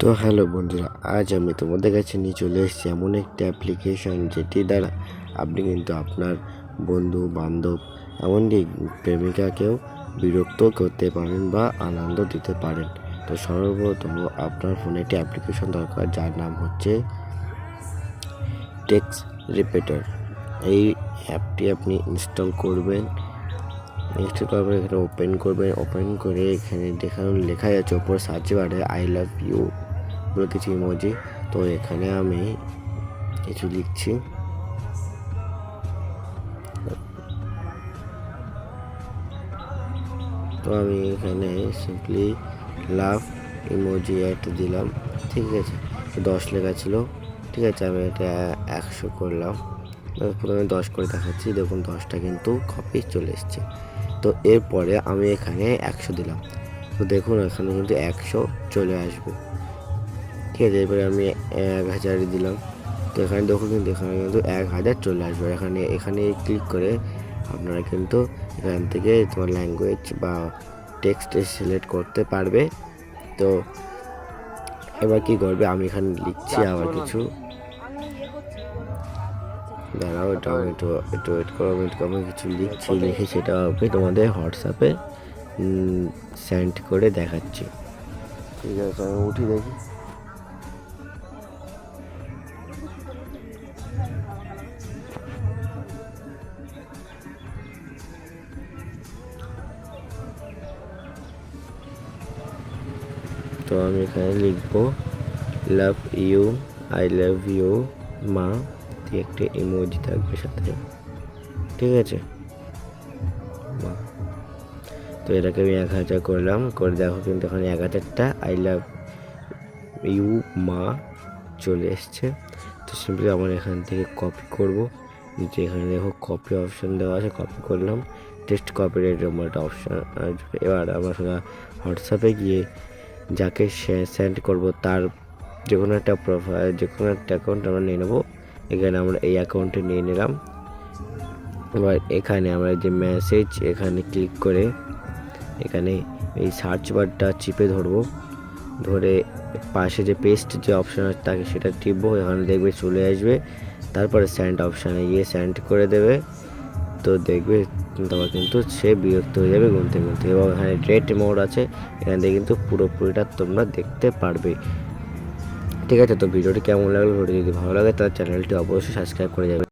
তো হ্যালো বন্ধুরা, আজ আমি তোমাদের কাছে নিয়ে চলে এসেছি এমন একটি অ্যাপ্লিকেশন যেটি দ্বারা আপনি কিন্তু আপনার বন্ধু বান্ধব এমনকি প্রেমিকাকেও বিরক্ত করতে পারেন বা আনন্দ দিতে পারেন। তো সর্বপ্রথম আপনার ফোনে একটি অ্যাপ্লিকেশন দরকার, যার নাম হচ্ছে টেক্সট রিপিটার। এই অ্যাপটি আপনি ইনস্টল করবেন। ইনস্টল করার পরে এখানে ওপেন করবেন। ওপেন করে এখানে লেখা যাচ্ছে ওপর সার্চ বারে আই লাভ ইউ বলে কিছু ইমোজি। তো এখানে আমি কিছু লিখছি। তো আমি এখানে সিম্পলি লাভ ইমোজি একটা দিলাম, ঠিক আছে। 10 লেখা ছিল, ঠিক আছে। আমি এটা 100 করলাম। প্রথমে 10 করে দেখাচ্ছি, দেখুন 10টা কিন্তু কপি চলে এসছে। তো এরপরে আমি এখানে 100 দিলাম, তো দেখুন এখানে কিন্তু 100 চলে আসবে, ঠিক আছে। এরপরে আমি 1000 দিলাম, তো এখানে দেখুন কিন্তু এখানে কিন্তু 1000 চলে আসবে। এখানে ক্লিক করে আপনারা কিন্তু এখান থেকে তোমার ল্যাঙ্গুয়েজ বা টেক্সট সিলেক্ট করতে পারবে। তো এবার কি করবে, আমি এখানে লিখছি আবার কিছু, দাঁড়াও, এটা আমি একটু ওয়েট করো, আমি কিছু লিখে সেটা আমি তোমাদের হোয়াটসঅ্যাপে সেন্ড করে দেখাচ্ছি, ঠিক আছে। আমি উঠি দেখি। তো আমি এখানে লিখবো love you, I love you মা, একটা ইমোজি থাকবে সাথে, ঠিক আছে। তো এটাকে আমি 1000 করলাম, করে দেখো কিন্তু এখানে 1000টা আই লাভ ইউ মা চলে এসছে। তো সিম্পলি আমার এখান থেকে কপি করব, নিচে এখানে দেখো কপি অপশান দেওয়া আছে, কপি করলাম। টেক্সট কপিরাইট আমার একটা অপশান আসবে। এবার আমরা সোজা হোয়াটসঅ্যাপে গিয়ে যাকে সেন্ড করব তার যে কোনো একটা প্রোফাইল, যে কোনো একটা অ্যাকাউন্ট আমরা নিয়ে নেবো। এখানে আমরা এই অ্যাকাউন্টে নিয়ে নিলাম। এবার এখানে আমরা যে মেসেজ এখানে ক্লিক করে এখানে এই সার্চ বারটা চিপে ধরবো, ধরে পাশে যে পেস্ট যে অপশান আছে তাকে সেটা টিপবো, এখানে দেখবে চলে আসবে। তারপরে সেন্ড অপশানে গিয়ে সেন্ড করে দেবে। তো দেখবে তারপর কিন্তু সে বিরক্ত হয়ে যাবে গুনতে গুনতে। এবং এখানে ডেট মোড আছে, এখান থেকে কিন্তু পুরোপুরিটা তোমরা দেখতে পারবে, ঠিক আছে। তো ভিডিওটি কেমন লাগলো, ভিডিও যদি ভালো লাগে তাহলে চ্যানেলটি অবশ্যই সাবস্ক্রাইব করে যাবে।